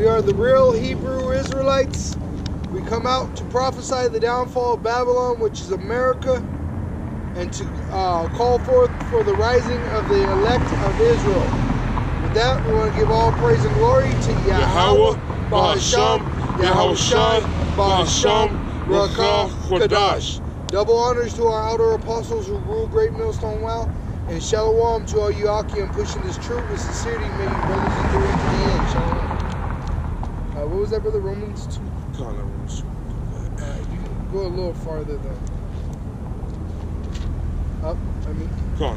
We are the real Hebrew Israelites. We come out to prophesy the downfall of Babylon, which is America, and to call forth for the rising of the elect of Israel. With that, we want to give all praise and glory to Yahweh, Bahasham, Yahweh Shai, Bahasham, Rakah, Kodash. Double honors to our outer apostles who rule Great Millstone Wow, and Shalom to all you Akim pushing this truth with sincerity, may you brothers endure into the end. Shalom. What was that, brother? Romans 2? Romans 2. You can go a little farther, though. Up, I mean. Come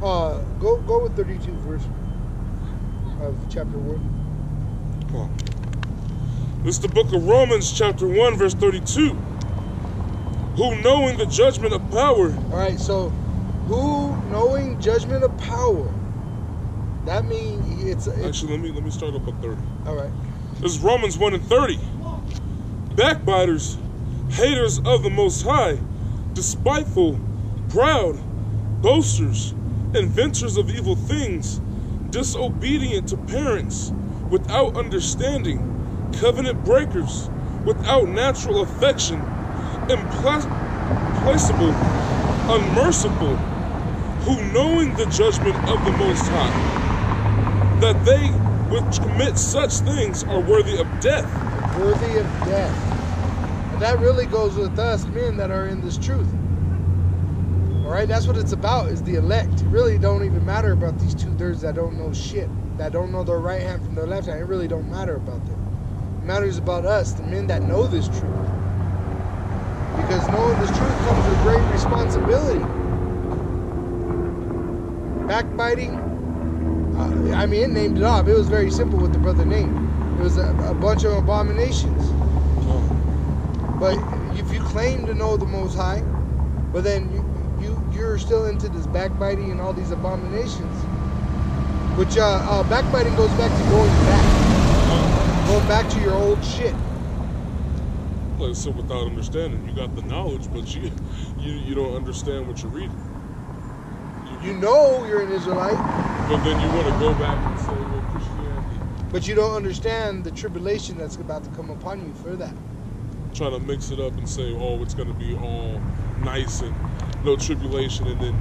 on. Go with 32 verse of chapter 1. Come on. This is the book of Romans, chapter 1, verse 32. Who knowing the judgment of power. Alright, so who knowing judgment of power. That means it's actually let me start up at 30. Alright. This is Romans 1 and 30. Backbiters, haters of the Most High, despiteful, proud, boasters, inventors of evil things, disobedient to parents, without understanding, covenant breakers, without natural affection, implacable, unmerciful, who knowing the judgment of the Most High, that they which commit such things are worthy of death. Worthy of death. And that really goes with us men that are in this truth. Alright, that's what it's about, is the elect. It really don't even matter about these 2/3 that don't know shit, that don't know their right hand from their left hand. It really don't matter about them. It matters about us, the men that know this truth. Because knowing this truth comes with great responsibility. Backbiting, I mean, it named it off. It was very simple what the brother named. It was a bunch of abominations. But if you claim to know the Most High, but then you're still into this backbiting and all these abominations, which backbiting goes back to going back to your old shit. Like, so without understanding, you got the knowledge, but you don't understand what you're reading. You know you're an Israelite, but then you want to go back and say, well, Christianity. But you don't understand the tribulation that's about to come upon you for that. Trying to mix it up and say, oh, it's going to be all nice and no tribulation, and then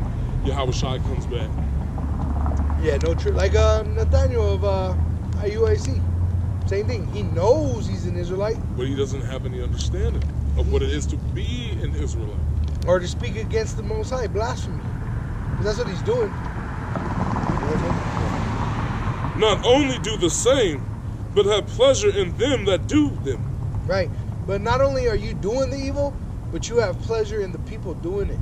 Yahweh Shai comes back. Yeah, no like Nathaniel of IUIC. Same thing. He knows he's an Israelite, but he doesn't have any understanding of what it is to be an Israelite. Or to speak against the Most High, blasphemy. That's what he's doing. Not only do the same, but have pleasure in them that do them. Right. But not only are you doing the evil, but you have pleasure in the people doing it.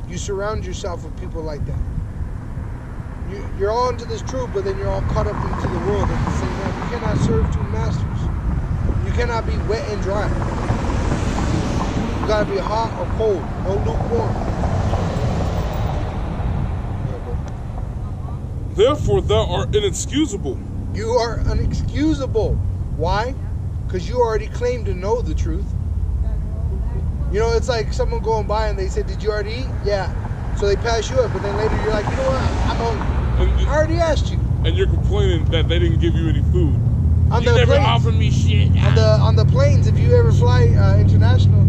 You surround yourself with people like that. You're all into this truth, but then you're all caught up into the world at the same time. You cannot serve 2 masters. You cannot be wet and dry. You gotta be hot or cold, no lukewarm. Therefore thou art inexcusable. You are unexcusable. Why? Because you already claim to know the truth. You know, it's like someone going by and they say, did you already eat? Yeah. So they pass you up, but then later you're like, you know what? I'm hungry. I already asked you. And you're complaining that they didn't give you any food. You never offered me shit. On the planes, if you ever fly international,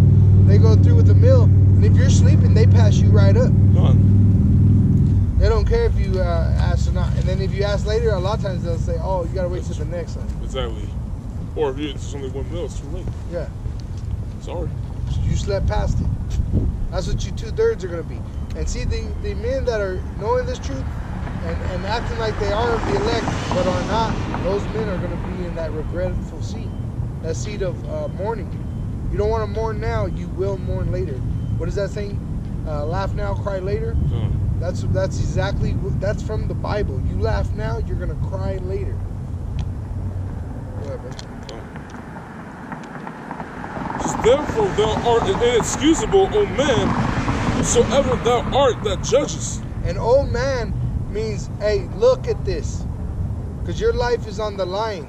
they go through with a meal. And if you're sleeping, they pass you right up. None. They don't care if you ask or not. And then if you ask later, a lot of times they'll say, oh, you got to wait till the next one. Exactly. Or if it's only 1 meal, it's too late. Yeah. Sorry. You slept past it. That's what you 2/3 are going to be. And see, the men that are knowing this truth and acting like they are the elect, but are not, those men are going to be in that regretful seat. That seat of mourning. You don't want to mourn now, you will mourn later. What is that saying? Laugh now, cry later? That's exactly, that's from the Bible. You laugh now, you're going to cry later. Therefore thou art inexcusable, O man, whosoever thou art that judgest. And O man means, hey, look at this. Because your life is on the line.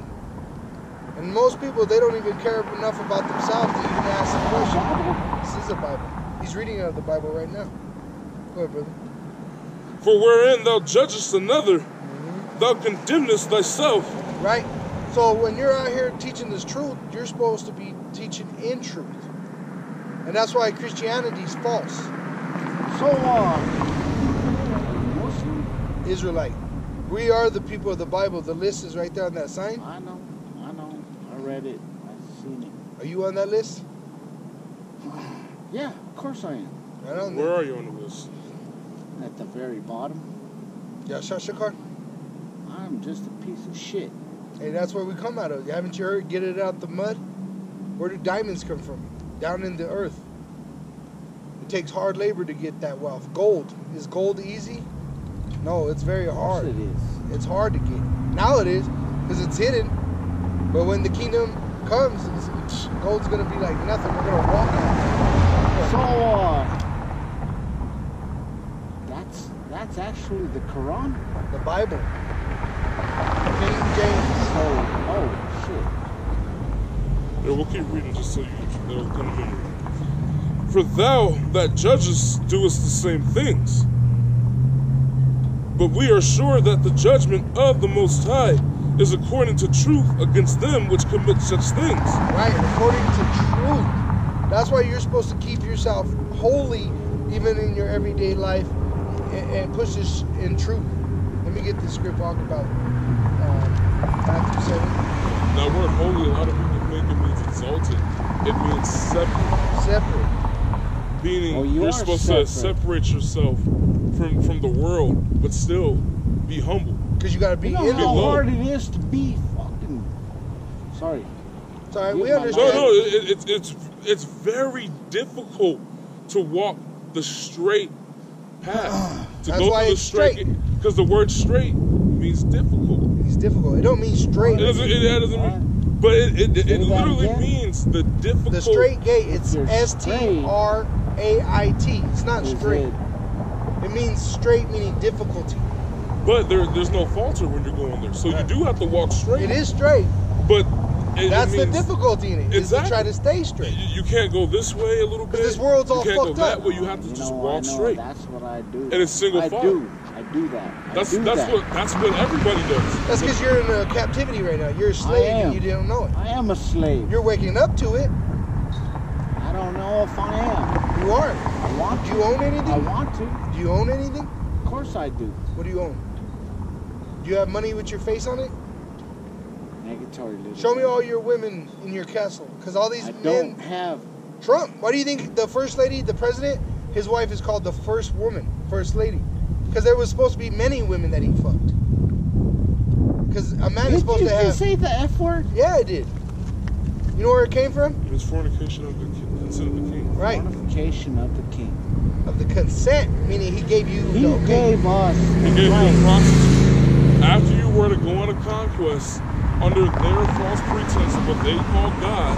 And most people, they don't even care enough about themselves to even ask the question. This is a Bible. He's reading out of the Bible right now. Go ahead, brother. For wherein thou judgest another, thou condemnest thyself. Right? So when you're out here teaching this truth, you're supposed to be teaching in truth. And that's why Christianity is false. So, Israelite. We are the people of the Bible. The list is right there on that sign. I know. I read it. I've seen it. Are you on that list? Yeah, of course I am. Right on Where there. are you on the list? At the very bottom. Yeah, shot your car. I'm just a piece of shit. Hey, that's where we come out of. Haven't you heard? Get it out the mud. Where do diamonds come from? Down in the earth. It takes hard labor to get that wealth. Gold. Is gold easy? No, it's very hard. Of course it is. It's hard to get. Now it is, because it's hidden. But when the kingdom comes, gold's going to be like nothing. We're going to walk on it. So, that's actually the Quran? The Bible. King James. Oh, shit. Yeah, we'll keep reading just so it'll come to memory. For thou that judgest doest the same things. But we are sure that the judgment of the Most High is according to truth against them which commit such things. Right, according to truth. That's why you're supposed to keep yourself holy even in your everyday life and push this in truth. Let me get this script talk about Matthew 7. Now, word holy, a lot of people think it means exalted. It means separate. Separate. Meaning you you're are supposed separate. to separate yourself from the world, but still be humble. Because you got to be You know in the how low. hard it is to be fucking... Sorry. It's all right, You we get my understand. No, it's very difficult to walk the straight path. To That's go why through the it's straight. because the word straight means difficult. It's difficult. It don't mean straight. It doesn't mean, but it Say that literally again? means the difficult. The straight gate, it's You're straight. S-T-R-A-I-T. It's not Is straight. it- It means straight meaning difficulty. But there's no falter when you're going there, so you do have to walk straight. It is straight. But That's the means difficulty in it. Is to Exactly. try to stay straight. You can't go this way a little bit. this world's all You can't fucked go that up. way. You have to just I walk know, straight. That's what I do. And it's single file. I do that. That's that. what everybody does. That's because you're in a captivity right now. You're a slave and am. you didn't know it. I am a slave. You're waking up to it. I don't know if I am. You aren't. I want Do to. you own I anything? want to. Do you own anything? Of course I do. What do you own? Do you have money with your face on it? Negatory little. Show me all your women in your castle. Because all these I men... don't have. Trump. Why do you think the first lady, the president, his wife is called the first woman, first lady? Because there was supposed to be many women that he fucked. Because a man is supposed Did to you have... say the F word? Yeah, I did. You know where it came from? It's fornication of the consent of the king. Right. Fornication of the king. Of the consent, meaning he gave you He the okay. gave us. He gave you a prostitute. After you were to go on a conquest under their false pretense of what they call God,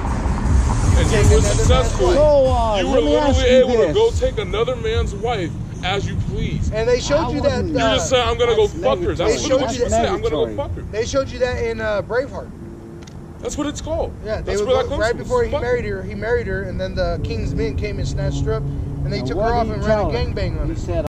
and Take you were another successful, man's So, you were let me ask literally you able this. to go take another man's wife as you please. And they showed I you that. wouldn't- You just say, I'm gonna go That's fuck her. That's negatory. literally what They you showed say. you- I'm gonna go negatory. fuck her. They showed you that in Braveheart. That's what it's called. Yeah, they That's would where that go, comes right from. before he Fuck. married her, and then the king's men came and snatched her up, and they Now, took what her did off he and ran a tell her? gangbang on He her. said,